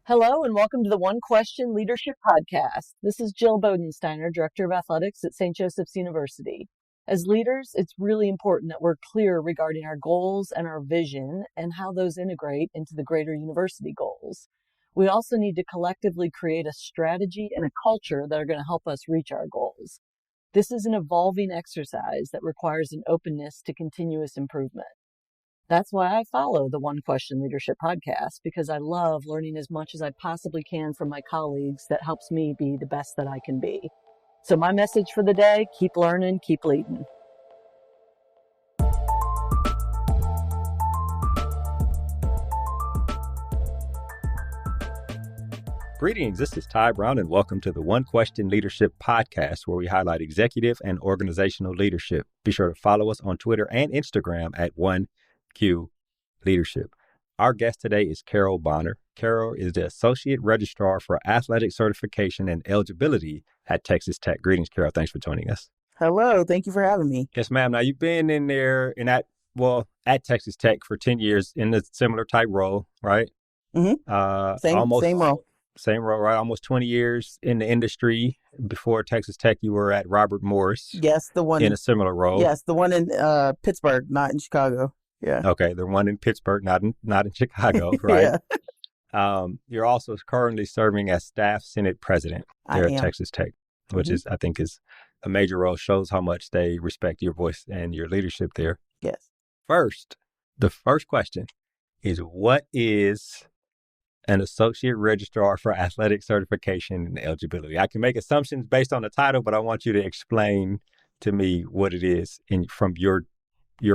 Hello and welcome to the One Question Leadership Podcast. This is Jill Bodensteiner, Director of Athletics at St. Joseph's University. As leaders, it's really important that we're clear regarding our goals and our vision and how those integrate into the greater university goals. We also need to collectively create a strategy and a culture that are going to help us reach our goals. This is an evolving exercise that requires an openness to continuous improvement. That's why I follow the One Question Leadership Podcast, because I love learning as much as I possibly can from my colleagues that helps me be the best that I can be. So my message for the day, keep learning, keep leading. Greetings, this is Ty Brown, and welcome to the One Question Leadership Podcast, where we highlight executive and organizational leadership. Be sure to follow us on Twitter and Instagram at OneQ Leadership. Our guest today is Carol Bonner. Carol is the Associate Registrar for Athletic Certification and Eligibility at Texas Tech. Greetings, Carol. Thanks for joining us. Hello. Thank you for having me. Yes, ma'am. Now, you've been in there at Texas Tech for 10 years in a similar type role, right? Mm-hmm. Same role. Same role, right? Almost 20 years in the industry. Before Texas Tech, you were at Robert Morris. Yes, the one in a similar role. Yes, the one in Pittsburgh, not in Chicago. Yeah. Okay, the one in Pittsburgh, not in Chicago, right? Yeah. You're also currently serving as Staff Senate President there at Texas Tech, which is, I think, is a major role. Shows how much they respect your voice and your leadership there. Yes. The first question is, what is an Associate Registrar for Athletic Certification and Eligibility? I can make assumptions based on the title, but I want you to explain to me what it is from your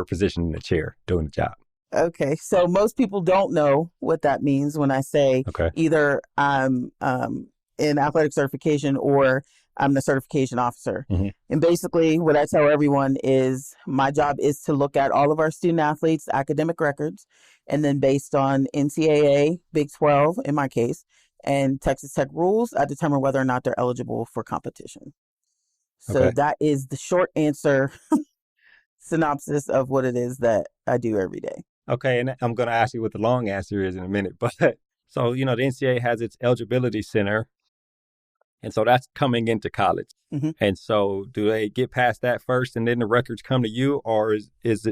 position in the chair doing the job. Okay. So most people don't know what that means when I say either I'm in athletic certification or I'm the certification officer. Mm-hmm. And basically what I tell everyone is my job is to look at all of our student athletes' academic records. And then based on NCAA, Big 12 in my case, and Texas Tech rules, I determine whether or not they're eligible for competition. So that is the short answer synopsis of what it is that I do every day. Okay, and I'm going to ask you what the long answer is in a minute. But so, the NCAA has its eligibility center. And so that's coming into college. Mm-hmm. And so do they get past that first and then the records come to you? Or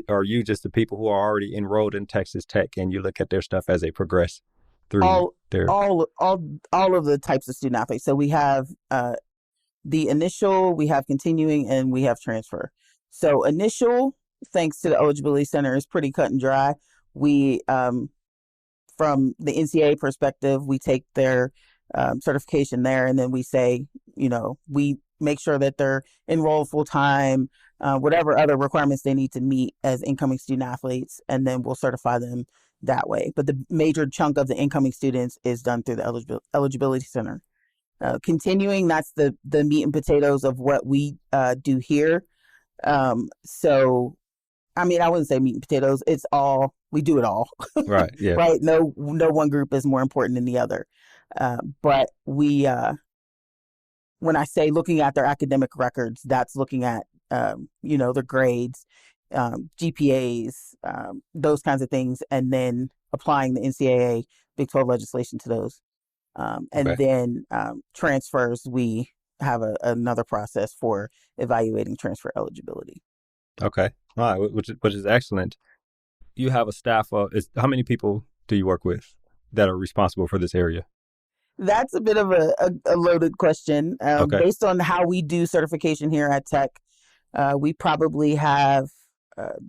are you just the people who are already enrolled in Texas Tech and you look at their stuff as they progress through all of the types of student athletes? So we have the initial, we have continuing, and we have transfer. So initial, thanks to the eligibility center, is pretty cut and dry. We, from the NCAA perspective, we take their certification there, and then we say, we make sure that they're enrolled full time, whatever other requirements they need to meet as incoming student athletes, and then we'll certify them that way. But the major chunk of the incoming students is done through the eligibility center. Continuing, that's the meat and potatoes of what we do here. So, I wouldn't say meat and potatoes. It's all, we do it all. Right. Yeah. Right. No one group is more important than the other. But we, when I say looking at their academic records, that's looking at, their grades, GPAs, those kinds of things, and then applying the NCAA Big 12 legislation to those. And then transfers, we have another process for evaluating transfer eligibility. Okay. All right. Which is excellent. You have a staff of, how many people do you work with that are responsible for this area? That's a bit of a loaded question. Based on how we do certification here at Tech, we probably have,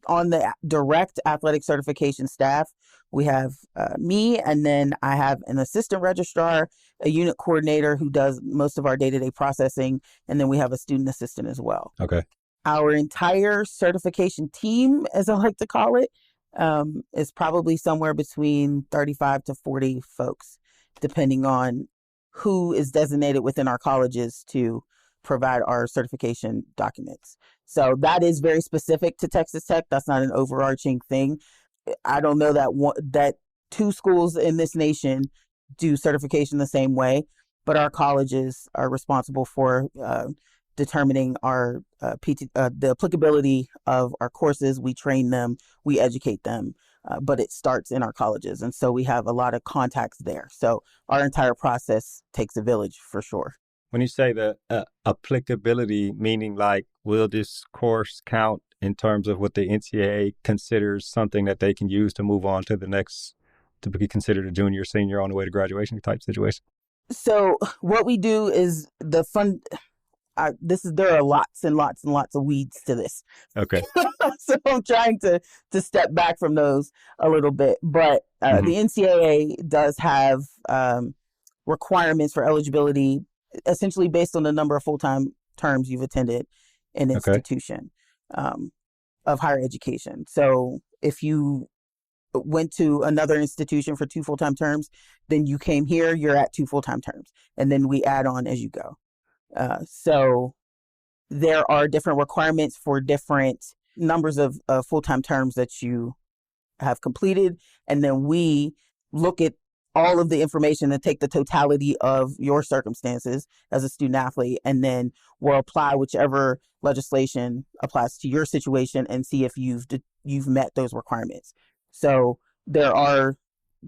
on the direct athletic certification staff, we have me, and then I have an assistant registrar, a unit coordinator who does most of our day-to-day processing, and then we have a student assistant as well. Okay. Our entire certification team, as I like to call it, is probably somewhere between 35 to 40 folks, depending on who is designated within our colleges to provide our certification documents. So that is very specific to Texas Tech. That's not an overarching thing. I don't know that two schools in this nation do certification the same way, but our colleges are responsible for determining our the applicability of our courses. We train them, we educate them. but it starts in our colleges. And so we have a lot of contacts there. So our entire process takes a village for sure. When you say the applicability, meaning like, will this course count in terms of what the NCAA considers something that they can use to move on to the next, to be considered a junior, senior on the way to graduation type situation? So what we do is there are lots and lots and lots of weeds to this. Okay. So I'm trying to step back from those a little bit. But the NCAA does have requirements for eligibility, essentially based on the number of full-time terms you've attended an institution of higher education. So if you went to another institution for 2 full-time terms, then you came here, you're at 2 full-time terms. And then we add on as you go. So there are different requirements for different numbers of full-time terms that you have completed. And then we look at all of the information and take the totality of your circumstances as a student athlete, and then we'll apply whichever legislation applies to your situation and see if you've met those requirements. So there are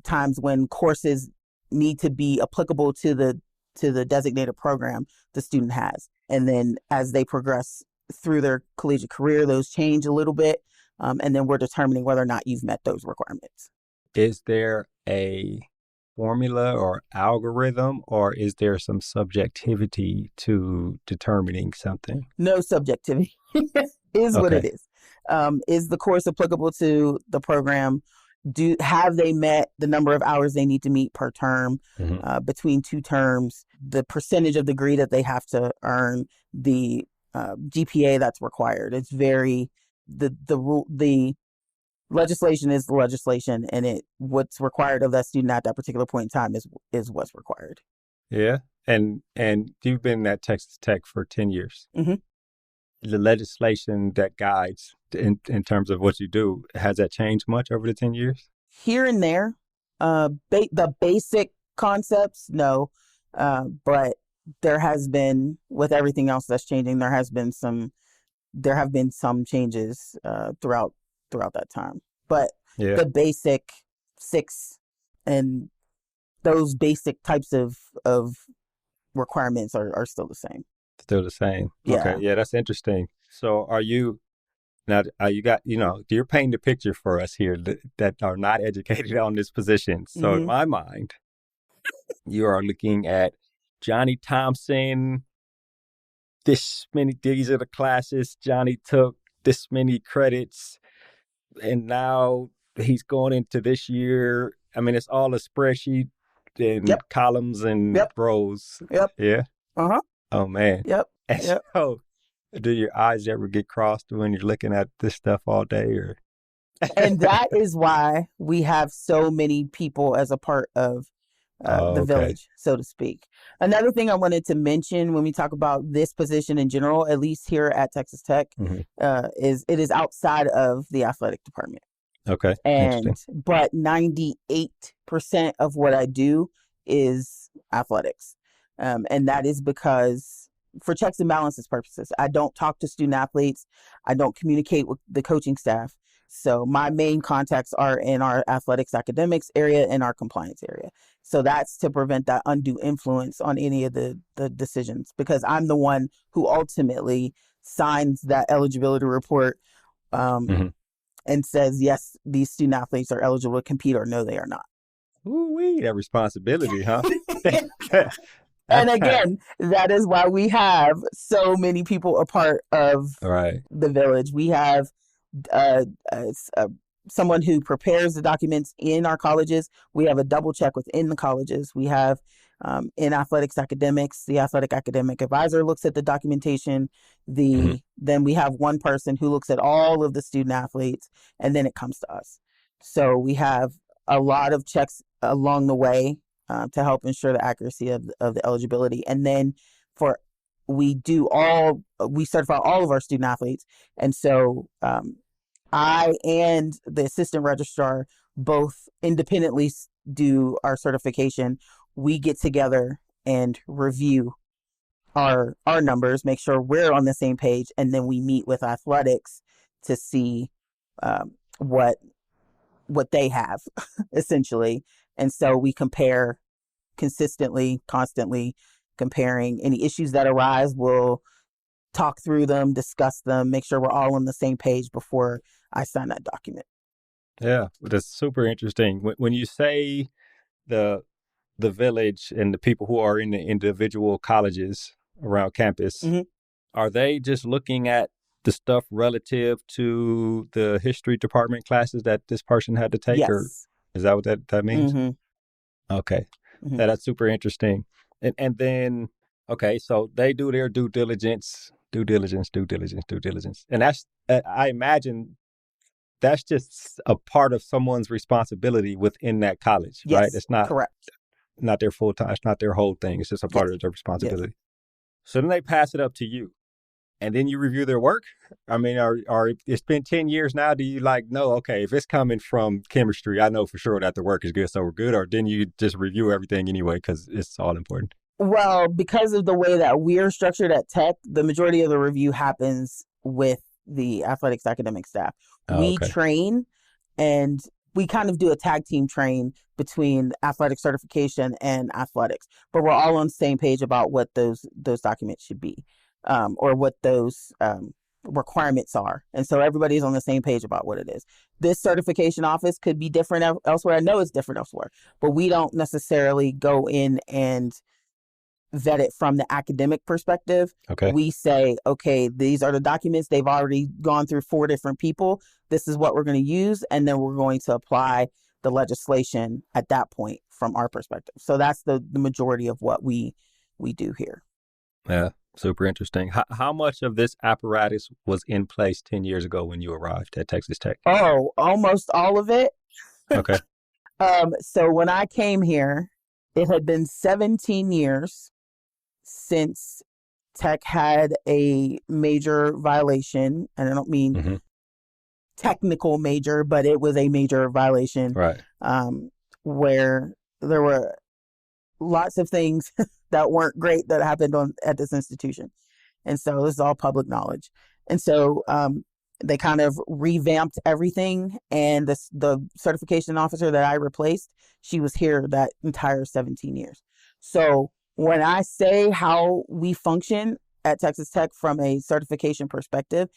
times when courses need to be applicable to the designated program the student has. And then as they progress through their collegiate career, those change a little bit. And then we're determining whether or not you've met those requirements. Is there a formula or algorithm, or is there some subjectivity to determining something? No subjectivity. Is what it is. Is the course applicable to the program? Have they met the number of hours they need to meet per term between 2 terms? The percentage of degree that they have to earn, the GPA that's required. It's very the legislation is the legislation, and what's required of that student at that particular point in time is what's required. Yeah, and you've been at Texas Tech for 10 years. Mm-hmm. The legislation that guides in terms of what you do, has that changed much over the 10 years? Here and there. The basic concepts, no. But there has been, with everything else that's changing, there have been some changes throughout that time. But the basic 6 and those basic types of requirements are still the same. Still the same. Yeah. Okay. Yeah, that's interesting. So you're painting the picture for us here that are not educated on this position. So in my mind, you are looking at Johnny Thompson, these are the classes Johnny took, this many credits, and now he's going into this year. I mean, it's all a spreadsheet and columns and rows. Yep. Yeah. Uh-huh. Oh, man. Yep. And so, do your eyes ever get crossed when you're looking at this stuff all day? Or? And that is why we have so many people as a part of the village, so to speak. Another thing I wanted to mention when we talk about this position in general, at least here at Texas Tech, is it is outside of the athletic department. Okay. But 98% of what I do is athletics. And that is because for checks and balances purposes, I don't talk to student athletes. I don't communicate with the coaching staff. So my main contacts are in our athletics academics area and our compliance area. So that's to prevent that undue influence on any of the decisions, because I'm the one who ultimately signs that eligibility report and says, yes, these student athletes are eligible to compete, or no, they are not. Ooh-wee, that responsibility, huh? And again, that is why we have so many people a part of the village. We have someone who prepares the documents in our colleges. We have a double check within the colleges. We have in athletics academics, the athletic academic advisor looks at the documentation. Then we have one person who looks at all of the student athletes, and then it comes to us. So we have a lot of checks along the way to help ensure the accuracy of the eligibility. And then we certify all of our student athletes. And so I and the assistant registrar both independently do our certification. We get together and review our numbers, make sure we're on the same page, and then we meet with athletics to see what what they have, essentially. And so we compare consistently, constantly, comparing any issues that arise. We'll talk through them, discuss them, make sure we're all on the same page before I sign that document. Yeah, that's super interesting. When you say the village and the people who are in the individual colleges around campus, Mm-hmm. are they just looking at the stuff relative to the history department classes that this person had to take, or Yes. is that what that means? Mm-hmm. Okay. Mm-hmm. Yeah, that's super interesting. And then, okay, so they do their due diligence. And that's, I imagine that's just a part of someone's responsibility within that college, right? Yes, It's not correct. their full time. It's not their whole thing. It's just a part Yes, of their yes. responsibility. So then they pass it up to you, and then you review their work. I mean, it's been 10 years now. Do you like know? Okay, if it's coming from chemistry, I know for sure that the work is good, so we're good. Or then you just review everything anyway because it's all important. Well, because of the way that we're structured at Tech, the majority of the review happens with the athletics academic staff. Oh, We okay. train, and we kind of do a tag team train between athletic certification and athletics, but we're all on the same page about what those documents should be, or what those requirements are. And so everybody's on the same page about what it is. This certification office could be different elsewhere. I know it's different elsewhere, but we don't necessarily go in and vet it from the academic perspective. Okay. We say, okay, these are the documents. They've already gone through 4 different people. This is what we're going to use. And then we're going to apply the legislation at that point from our perspective. So that's the majority of what we do here. Yeah, super interesting. How much of this apparatus was in place 10 years ago when you arrived at Texas Tech? Oh, almost all of it. Okay. So when I came here, it had been 17 years since Tech had a major violation. And I don't mean technical major, but it was a major violation. Right. Where there were lots of things that weren't great that happened at this institution. And so this is all public knowledge. And so they kind of revamped everything. And the certification officer that I replaced, she was here that entire 17 years. So when I say how we function at Texas Tech from a certification perspective,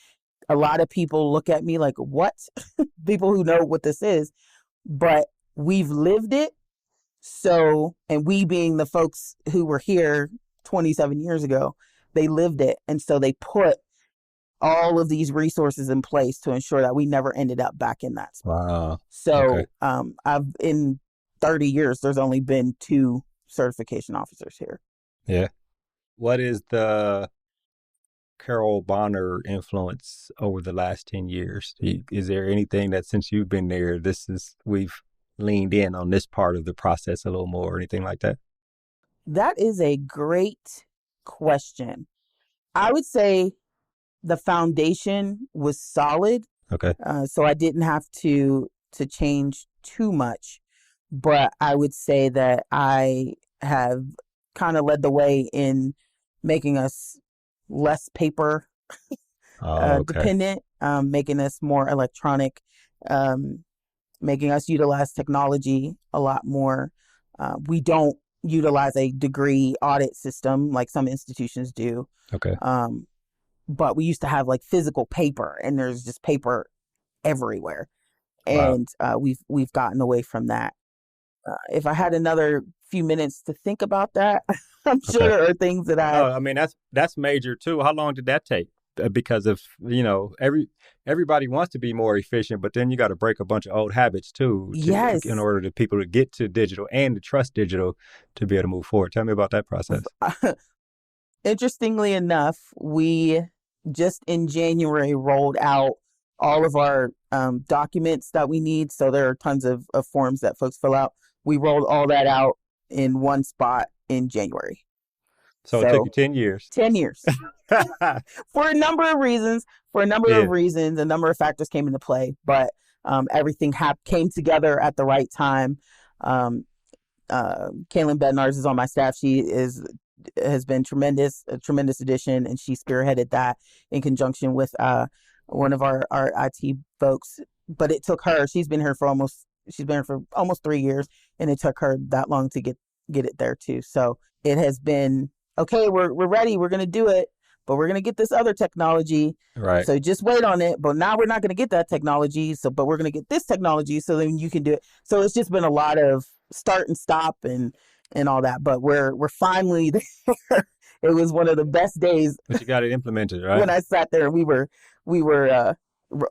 a lot of people look at me like, what? People who know what this is, but we've lived it. So, and we being the folks who were here 27 years ago, they lived it. And so they put all of these resources in place to ensure that we never ended up back in that spot. Wow. So Okay. In 30 years, there's only been 2 certification officers here. Yeah. What is the Carol Bonner influence over the last 10 years? Is there anything that since you've been there, we've leaned in on this part of the process a little more or anything like that? That is a great question. I would say the foundation was solid. Okay. So I didn't have to change too much, but I would say that I have kind of led the way in making us less paper dependent, making us more electronic, making us utilize technology a lot more. We don't utilize a degree audit system like some institutions do. Okay. But we used to have like physical paper, and there's just paper everywhere. Wow. And we've gotten away from that. If I had another few minutes to think about that, I'm sure Okay. there are things that No, I mean that's major too. How long did that take? Because of everybody wants to be more efficient, but then you got to break a bunch of old habits too, Yes. in order to people to get to digital and to trust digital to be able to move forward. Tell me about that process. Interestingly enough, we just in January rolled out all of our documents that we need. So there are tons of forms that folks fill out. We rolled all that out in one spot in January. So it took you 10 years. 10 years. For a number of reasons. A number of factors came into play, but everything came together at the right time. Kaylin Bednarz is on my staff. She has been a tremendous addition, and she spearheaded that in conjunction with one of our IT folks. but it took her, she's been here for almost 3 years, and it took her that long to get it there too. So it has been, okay, we're ready. We're going to do it, but we're going to get this other technology. Right. So just wait on it. But now we're not going to get that technology. But we're going to get this technology. So then you can do it. So it's just been a lot of start and stop and all that. But we're finally there. It was one of the best days. But you got it implemented, right? When I sat there, we were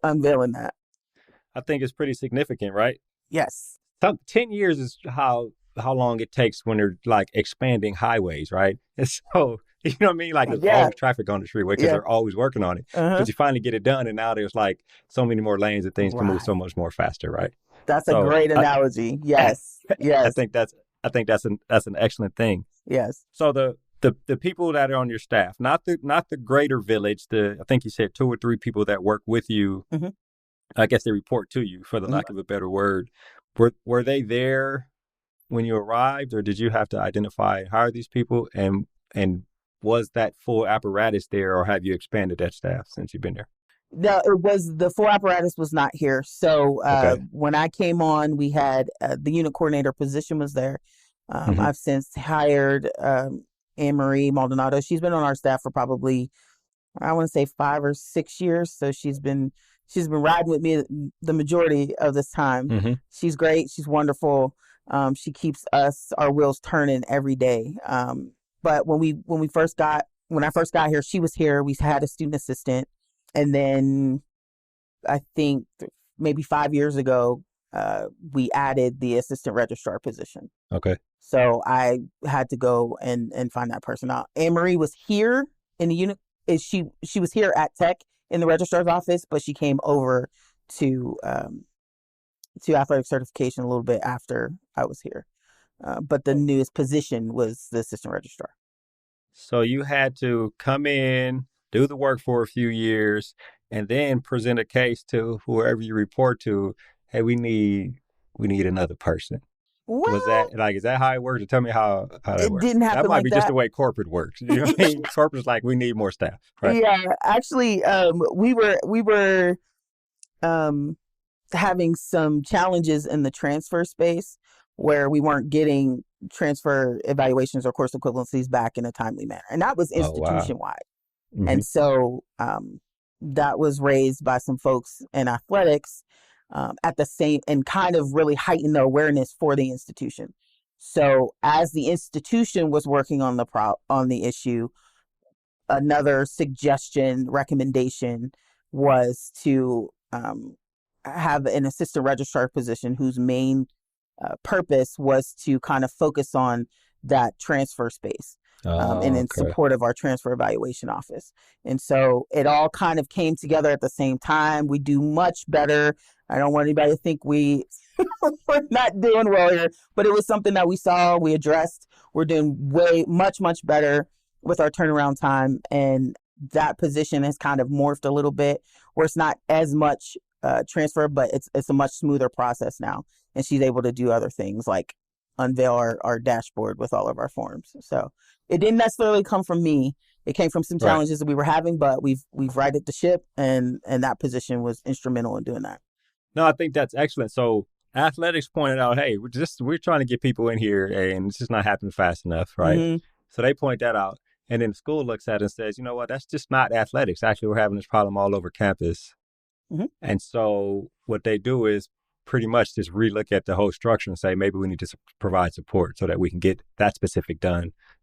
unveiling that. I think it's pretty significant, right? Yes. 10 years is how long it takes when they're like expanding highways, right? And so, you know what I mean? Like there's always traffic on the freeway because they're always working on it. But you finally get it done, and now there's like so many more lanes and things can move so much more faster, right? That's a great analogy. Yes. I think that's an excellent thing. Yes. So the people that are on your staff, not the greater village, I think you said 2 or 3 people that work with you. Mm-hmm. I guess they report to you, for the lack of a better word. Were they there when you arrived, or did you have to identify and hire these people? And was that full apparatus there, or have you expanded that staff since you've been there? No, the full apparatus was not here. So when I came on, we had the unit coordinator position was there. I've since hired Anne-Marie Maldonado. She's been on our staff for probably, I want to say 5 or 6 years. So she's been riding with me the majority of this time. Mm-hmm. She's great. She's wonderful. She keeps our wheels turning every day. But when I first got here, she was here. We had a student assistant, and then I think maybe 5 years ago, we added the assistant registrar position. Okay. So I had to go and find that person out. Anne-Marie was here in the unit. She was here at Tech in the registrar's office, but she came over to Athletic Certification a little bit after I was here. But the newest position was the assistant registrar. So you had to come in, do the work for a few years, and then present a case to whoever you report to. Hey, we need another person. Well, is that how it works? Or tell me how that works. It didn't happen. That might like be that. Just the way corporate works. You know what I mean? Corporate's like, we need more staff. Right? Yeah, actually, we were having some challenges in the transfer space where we weren't getting transfer evaluations or course equivalencies back in a timely manner, and that was institution wide. Mm-hmm. And so that was raised by some folks in athletics. At the same, and kind of really heighten the awareness for the institution. So as the institution was working on the issue, another recommendation was to have an assistant registrar position whose main purpose was to kind of focus on that transfer space. And in support of our transfer evaluation office. And so it all kind of came together at the same time. We do much better. I don't want anybody to think we're not doing well here, but it was something that we saw, we addressed. We're doing much better with our turnaround time. And that position has kind of morphed a little bit where it's not as much transfer, but it's a much smoother process now. And she's able to do other things like unveil our dashboard with all of our forms. So it didn't necessarily come from me. It came from some challenges that we were having, but we've righted the ship, and that position was instrumental in doing that. No, I think that's excellent. So athletics pointed out, hey, we're trying to get people in here, and it's just not happening fast enough, right? Mm-hmm. So they point that out. And then the school looks at it and says, you know what, that's just not athletics. Actually, we're having this problem all over campus. Mm-hmm. And so what they do is pretty much just relook at the whole structure and say, maybe we need to provide support so that we can get that specific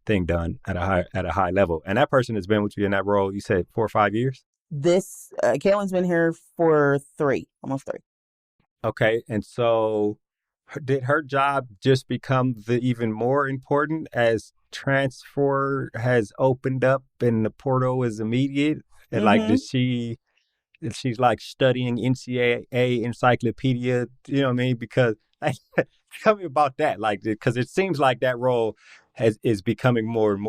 thing done at a high level. And that person has been with you in that role, you said 4 or 5 years? Caitlin's been here for almost 3. Okay. And so did her job just become even more important as transfer has opened up and the portal is immediate? And like, she's like studying NCAA encyclopedia, you know what I mean? Because tell me about that. Like, because it seems like that role is becoming more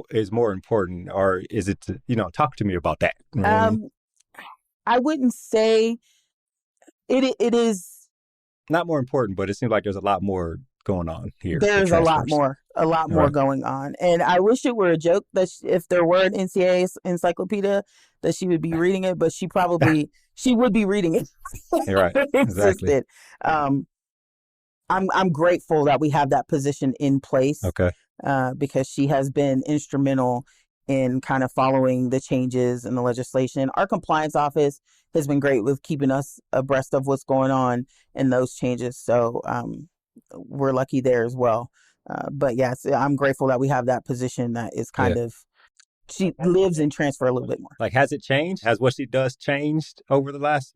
important, or is it, talk to me about that. You know what I mean? I wouldn't say it is not more important, but it seems like there's a lot more going on here. There's a lot more going on. And I wish it were a joke that if there were an NCAA encyclopedia that she would be reading it, but she probably she would be reading it. Right. If it Exactly. existed. I'm grateful that we have that position in place. Okay. Because she has been instrumental in kind of following the changes in the legislation. Our compliance office has been great with keeping us abreast of what's going on in those changes. So we're lucky there as well. But yes, I'm grateful that we have that position that is kind of, she lives in transfer a little bit more. Like, has it changed? Has what she does changed over the last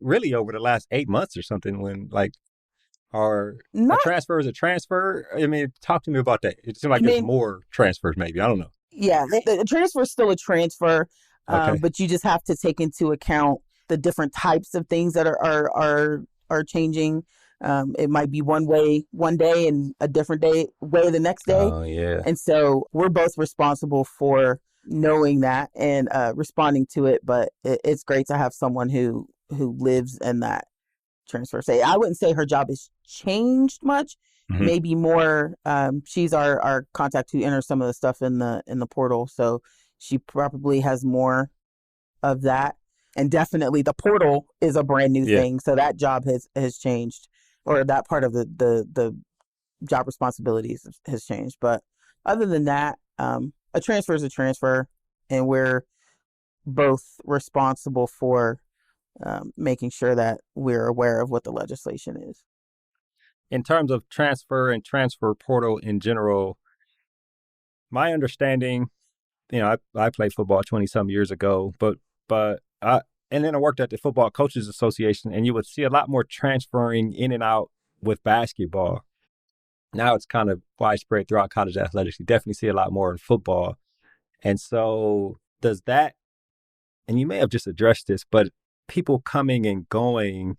8 months or something when like, or a transfer is a transfer? I mean, talk to me about that. It seems like there's more transfers maybe. I don't know. Yeah, the transfer is still a transfer, but you just have to take into account the different types of things that are changing. It might be one way one day and a different way the next day. Oh, yeah. And so we're both responsible for knowing that and responding to it. But it's great to have someone who lives in that transfer. Say, I wouldn't say her job has changed much. Mm-hmm. Maybe more. She's our contact who enters some of the stuff in the portal, so she probably has more of that. And definitely, the portal is a brand new thing, so that job has changed, or that part of the job responsibilities has changed. But other than that, a transfer is a transfer, and we're both responsible for making sure that we're aware of what the legislation is. In terms of transfer and transfer portal in general, my understanding, I played football 20-some years ago, and then I worked at the Football Coaches Association, and you would see a lot more transferring in and out with basketball. Now it's kind of widespread throughout college athletics. You definitely see a lot more in football. And so does that, and you may have just addressed this, but people coming and going,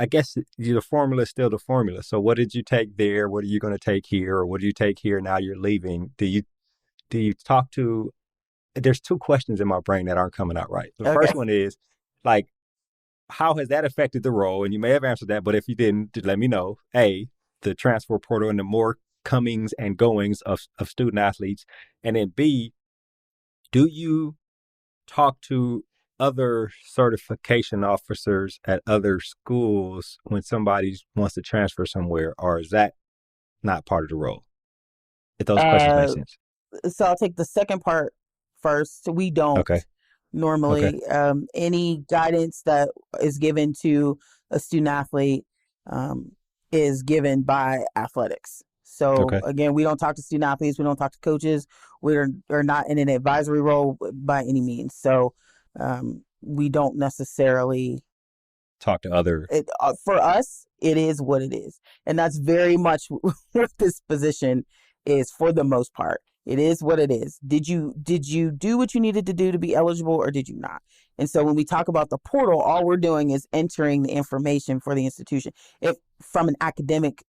I guess the formula is still the formula. So what did you take there? What are you going to take here? Or what do you take here now you're leaving? Do you talk to, there's two questions in my brain that aren't coming out right. The first one is, like, how has that affected the role? And you may have answered that, but if you didn't, just let me know. A, the transfer portal and the more comings and goings of student athletes. And then B, do you talk to other certification officers at other schools when somebody wants to transfer somewhere, or is that not part of the role? If those questions make sense. So I'll take the second part first. We don't normally. Any guidance that is given to a student athlete is given by athletics. So again, we don't talk to student athletes. We don't talk to coaches. We're not in an advisory role by any means. So we don't necessarily talk to other. For us, it is what it is. And that's very much what this position is for the most part. It is what it is. Did you do what you needed to do to be eligible, or did you not? And so when we talk about the portal, all we're doing is entering the information for the institution. If from an academic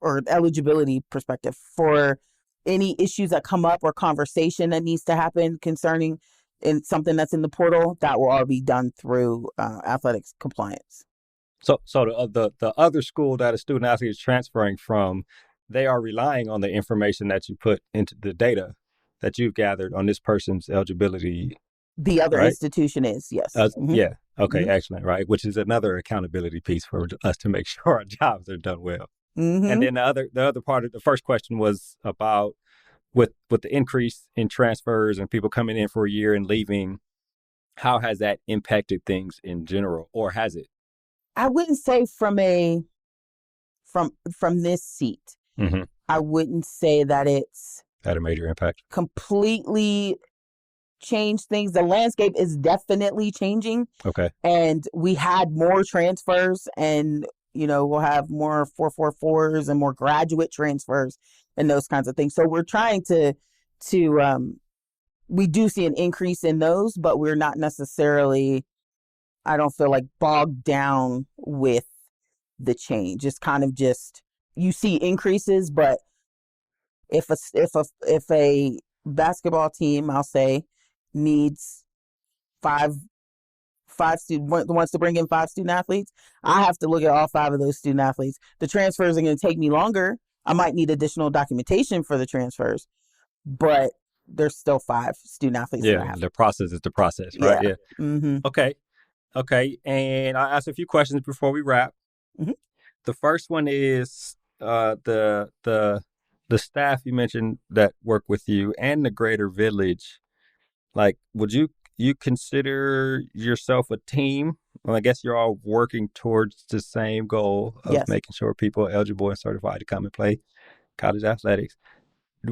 or eligibility perspective, for any issues that come up or conversation that needs to happen concerning something that's in the portal, that will all be done through athletics compliance. So the other school that a student athlete is transferring from, they are relying on the information that you put into the data that you've gathered on this person's eligibility. The other institution is, yes. Yeah. Okay, excellent. Right. Which is another accountability piece for us to make sure our jobs are done well. Mm-hmm. And then the other part of the first question was about with the increase in transfers and people coming in for a year and leaving, how has that impacted things in general, or has it? I wouldn't say from this seat. Mm-hmm. I wouldn't say that it's had a major impact. Completely changed things. The landscape is definitely changing. Okay. And we had more transfers, and we'll have more 444s and more graduate transfers and those kinds of things. So we're trying to we do see an increase in those, but we're not necessarily, I don't feel like, bogged down with the change. It's kind of just, you see increases, but if a basketball team, I'll say, needs five student wants to bring in 5 student athletes, I have to look at all 5 of those student athletes. The transfers are going to take me longer. I might need additional documentation for the transfers, but there's still 5 student athletes. Yeah, the process is the process, right? Yeah. Mm-hmm. Okay. Okay, and I asked a few questions before we wrap. Mm-hmm. The first one is the staff you mentioned that work with you and the greater village. Like, would you consider yourself a team? Well, I guess you're all working towards the same goal of Yes. making sure people are eligible and certified to come and play college athletics.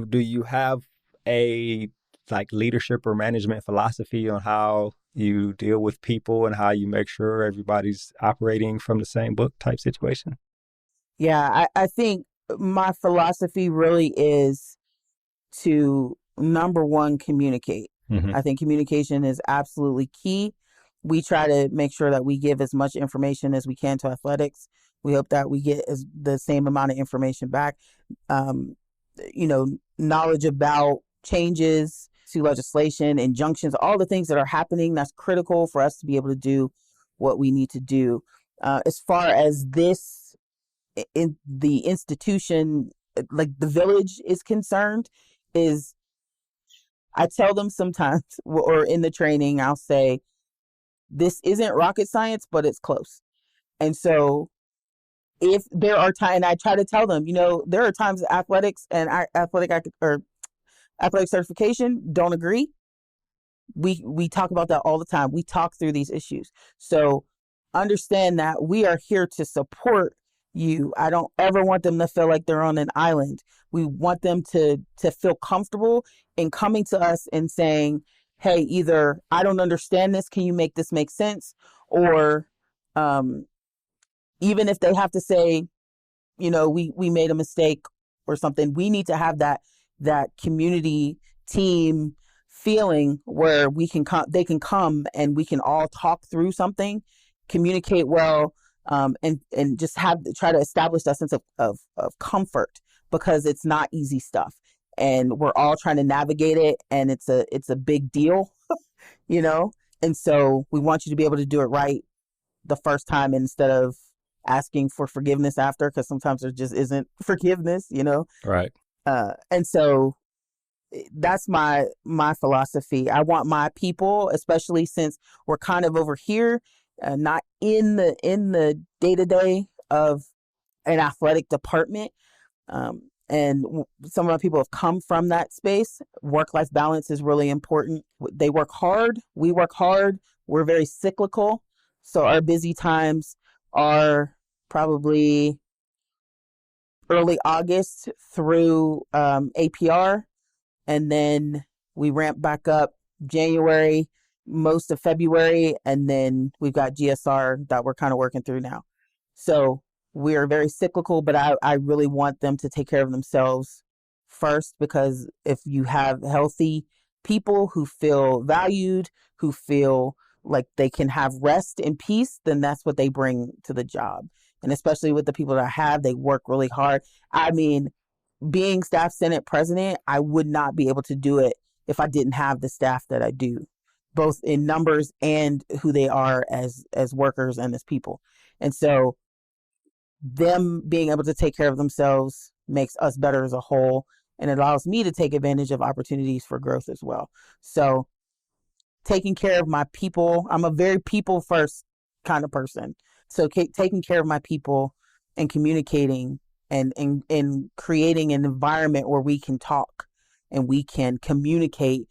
Do you have a like leadership or management philosophy on how you deal with people and how you make sure everybody's operating from the same book type situation? Yeah, I think my philosophy really is to, number one, communicate. Mm-hmm. I think communication is absolutely key. We try to make sure that we give as much information as we can to athletics. We hope that we get the same amount of information back. Um, Knowledge about changes to legislation, injunctions, all the things that are happening, that's critical for us to be able to do what we need to do. As far as this in the institution, like the village is concerned, is I tell them sometimes, or in the training, I'll say, this isn't rocket science, but it's close. And so if there are times, and I try to tell them, there are times that athletics and athletic certification don't agree. We talk about that all the time. We talk through these issues. So understand that we are here to support you. I don't ever want them to feel like they're on an island. We want them to feel comfortable in coming to us and saying, hey, either I don't understand this, can you make this make sense? Or even if they have to say, we made a mistake or something, we need to have that community team feeling where they can come and we can all talk through something, communicate well, and just try to establish that sense of comfort, because it's not easy stuff and we're all trying to navigate it, and it's a big deal, and so we want you to be able to do it right the first time instead of asking for forgiveness after, because sometimes there just isn't forgiveness, Right. And so that's my philosophy. I want my people, especially since we're kind of over here, not in the day-to-day of an athletic department, and some of my people have come from that space. Work-life balance is really important. They work hard, we work hard, we're very cyclical, so our busy times are probably early August through APR, and then we ramp back up January, most of February, and then we've got GSR that we're kind of working through now. So we're very cyclical, but I really want them to take care of themselves first, because if you have healthy people who feel valued, who feel like they can have rest and peace, then that's what they bring to the job. And especially with the people that I have, they work really hard. I mean, being staff senate president, I would not be able to do it if I didn't have the staff that I do, both in numbers and who they are as workers and as people. And so them being able to take care of themselves makes us better as a whole, and it allows me to take advantage of opportunities for growth as well. So taking care of my people, I'm a very people first kind of person. So taking care of my people and communicating and creating an environment where we can talk and we can communicate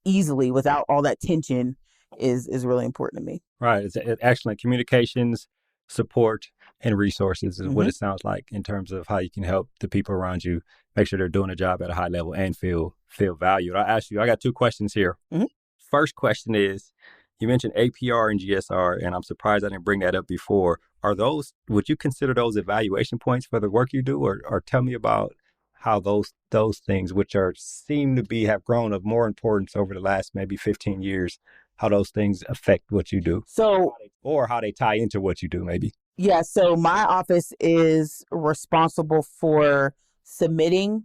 easily without all that tension is really important to me. Right. It's excellent communications, support, and resources is what Mhm. it sounds like in terms of how you can help the people around you make sure they're doing a job at a high level and feel valued. I got two questions here. Mhm. First question is, you mentioned APR and GSR, and I'm surprised I didn't bring that up before. Would you consider those evaluation points for the work you do, or tell me about how those things, which seem to have grown of more importance over the last maybe 15 years, how those things affect what you do, So or how they tie into what you do, maybe. yeah, so my office is responsible for submitting.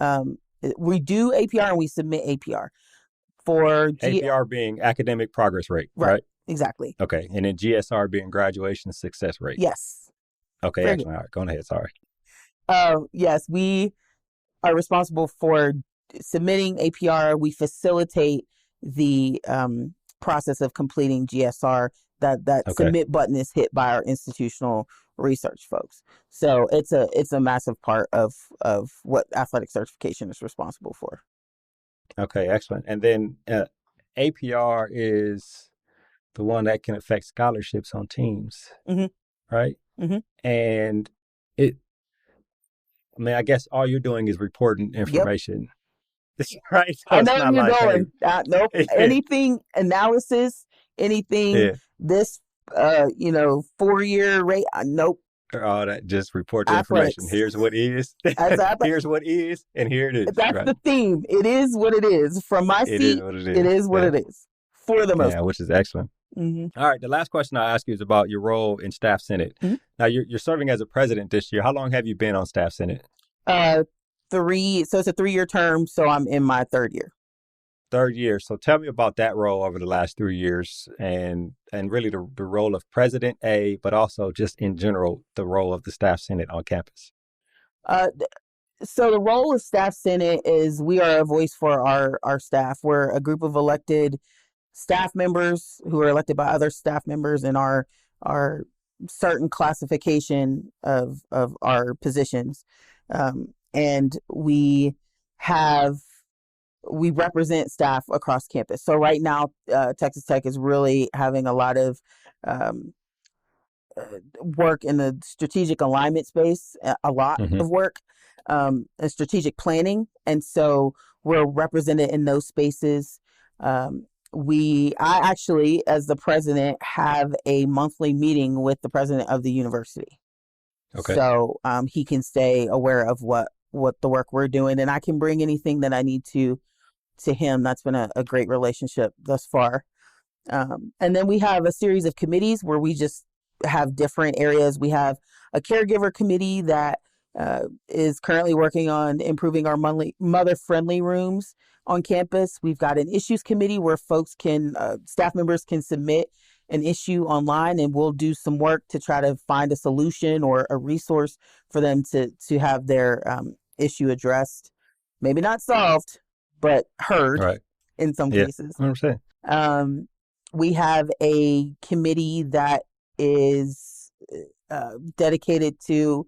We do APR and we submit APR for APR being academic progress rate, right, right? exactly. Okay, and then GSR being graduation success rate. Yes. Okay, Very excellent. All right, go ahead. Sorry. Yes, we are responsible for submitting APR. We facilitate the process of completing GSR. that Okay. submit button is hit by our institutional research folks. So it's a massive part of what athletic certification is responsible for. Okay, excellent. And then APR is the one that can affect scholarships on teams, right? And it, I mean, I guess all you're doing is reporting Yep. information, right? So I it's know not you're like, going. Nope. hey, Anything analysis, anything yeah, this 4-year rate. Nope. or all that. Just report the information. Athletics. Here's what is. As Here's what is, and here it is. That's Right. the theme. It is what it is. From my It is seat, what it it is. is what Yeah. it is for the most Yeah, part. which is excellent. All right. The last question I'll ask you is about your role in Staff Senate. Now, you're serving as a president this year. How long have you been on Staff Senate? 3. So it's a 3-year term. So I'm in my 3rd year. 3rd year. So tell me about that role over the last 3 years and really the role of President A, but also just in general, the role of the Staff Senate on campus. So the role of Staff Senate is we are a voice for our staff. We're a group of elected staff members who are elected by other staff members in our certain classification of our positions. And we represent staff across campus. So right now, Texas Tech is really having a lot of work in the strategic alignment space, a lot of work, and strategic planning. And so we're represented in those spaces. I actually, as the president, have a monthly meeting with the president of the university. Okay. So he can stay aware of what the work we're doing, and I can bring anything that I need to him. That's been a great relationship thus far. And then we have a series of committees where we just have different areas. We have a caregiver committee that is currently working on improving our mother-friendly rooms on campus. We've got an issues committee where staff members can submit an issue online, and we'll do some work to try to find a solution or a resource for them to have their issue addressed. Maybe not solved, but heard in some cases. 100%. We have a committee that is dedicated to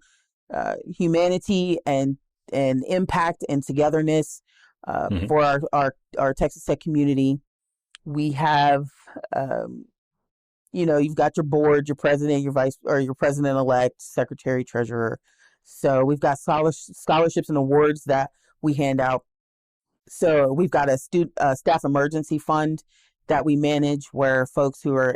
humanity and impact and togetherness for our Texas Tech community. We have, you've got your board, your president, your vice, or your president-elect, secretary, treasurer. So we've got scholarships and awards that we hand out. So we've got a staff emergency fund that we manage, where folks who are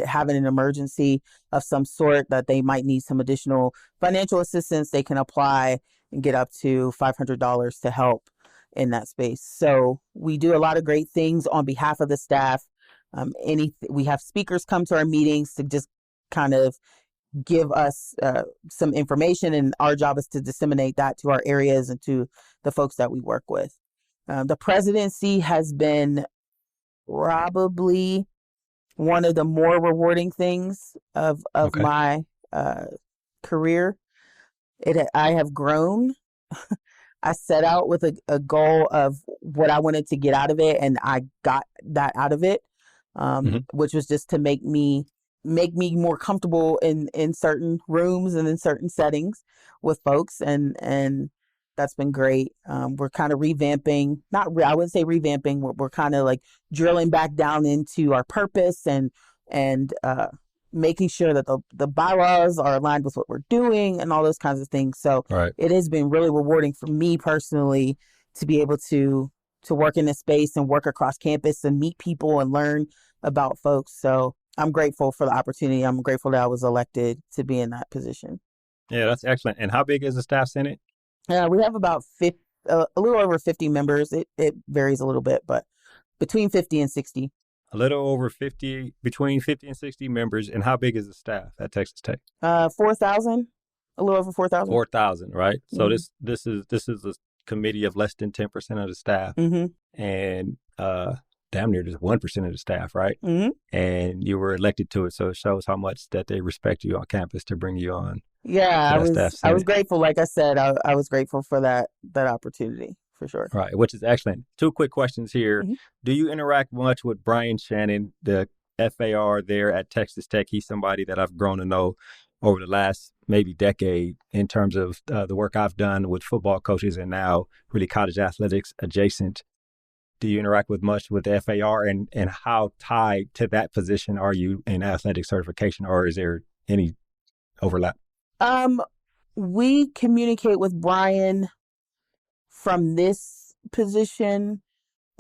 having an emergency of some sort that they might need some additional financial assistance, they can apply and get up to $500 to help in that space. So we do a lot of great things on behalf of the staff. We have speakers come to our meetings to just kind of give us some information, and our job is to disseminate that to our areas and to the folks that we work with. The presidency has been probably one of the more rewarding things of my career. I have grown. I set out with a goal of what I wanted to get out of it, and I got that out of it, which was just to make me more comfortable in certain rooms and in certain settings with folks, and that's been great. We're kind of revamping, I wouldn't say revamping, we're kind of like drilling back down into our purpose and making sure that the bylaws are aligned with what we're doing and all those kinds of things. So It has been really rewarding for me personally to be able to work in this space and work across campus and meet people and learn about folks. So I'm grateful for the opportunity. I'm grateful that I was elected to be in that position. Yeah, that's excellent. And how big is the staff senate? We have about a little over 50 members. It varies a little bit, but between 50 and 60. A little over 50, between 50 and 60 members. And how big is the staff at Texas Tech? 4,000, a little over 4,000. 4,000, right? So this is a committee of less than 10% of the staff, and damn near just 1% of the staff, right? And you were elected to it, so it shows how much that they respect you on campus to bring you on. Yeah, I was grateful. Like I said, I was grateful for that opportunity, for sure. Right, which is excellent. 2 quick questions here. Do you interact much with Brian Shannon, the FAR there at Texas Tech. He's somebody that I've grown to know over the last maybe decade in terms of the work I've done with football coaches and now really college athletics adjacent. Do you interact with much with the FAR, and how tied to that position are you in athletic certification, or is there any overlap? We communicate with Brian from this position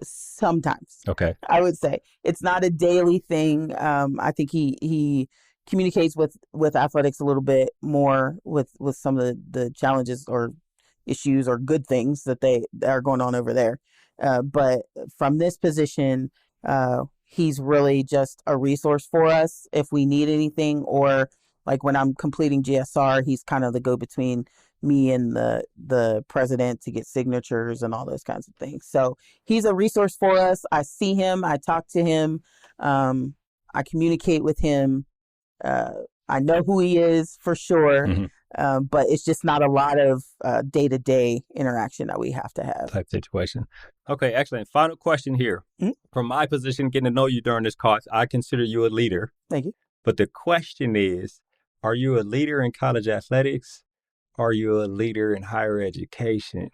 sometimes. Okay. I would say it's not a daily thing. I think he communicates with athletics a little bit more with some of the challenges or issues or good things that are going on over there. But from this position, he's really just a resource for us if we need anything, or like when I'm completing GSR, he's kind of the go-between me and the president to get signatures and all those kinds of things. So he's a resource for us. I see him. I talk to him. I communicate with him. I know who he is for sure, but it's just not a lot of day-to-day interaction that we have to have. Type situation. Okay, excellent. Final question here. From my position, getting to know you during this course, I consider you a leader. Thank you. But the question is, are you a leader in college athletics? Are you a leader in higher education?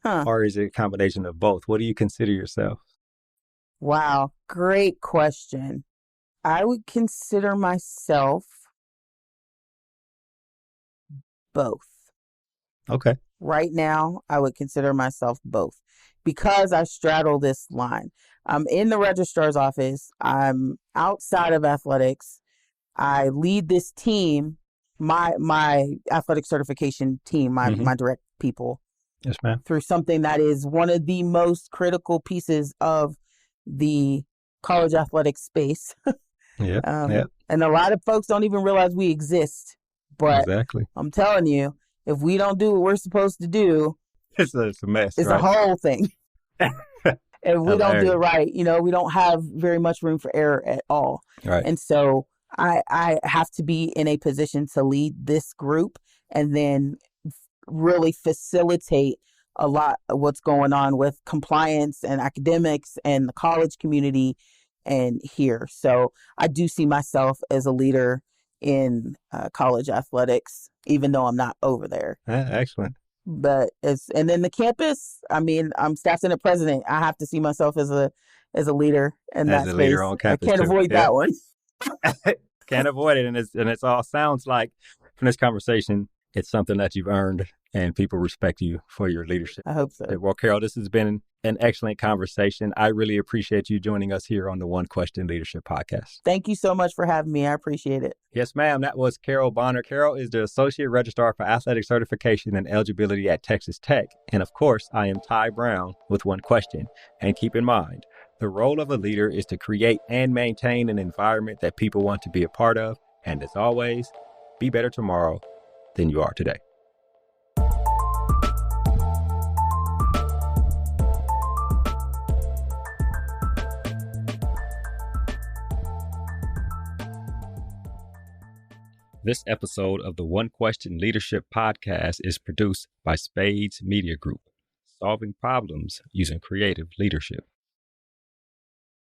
Or is it a combination of both? What do you consider yourself? Wow, great question. I would consider myself both. Okay. Right now, I would consider myself both because I straddle this line. I'm in the registrar's office. I'm outside of athletics. I lead this team, my athletic certification team, my direct people. Yes, ma'am. Through something that is one of the most critical pieces of the college athletic space. And a lot of folks don't even realize we exist. But exactly. I'm telling you, if we don't do what we're supposed to do, it's a mess. It's right? a whole thing. If we don't do it right, we don't have very much room for error at all. Right. And so I have to be in a position to lead this group and then really facilitate a lot of what's going on with compliance and academics and the college community and here. So I do see myself as a leader in college athletics, even though I'm not over there. Excellent. But and then the campus, I'm staff senate president. I have to see myself as a leader in that space. Leader on campus, I can't avoid that one. Can't avoid it. And it's all sounds like from this conversation, it's something that you've earned and people respect you for your leadership. I hope so. Well, Carol, this has been an excellent conversation. I really appreciate you joining us here on the One Question Leadership Podcast. Thank you so much for having me. I appreciate it. Yes, ma'am. That was Carol Bonner. Carol is the Associate Registrar for Athletic Certification and Eligibility at Texas Tech. And of course, I am Tai Brown with One Question. And keep in mind, the role of a leader is to create and maintain an environment that people want to be a part of. And as always, be better tomorrow than you are today. This episode of the One Question Leadership Podcast is produced by Spades Media Group, solving problems using creative leadership.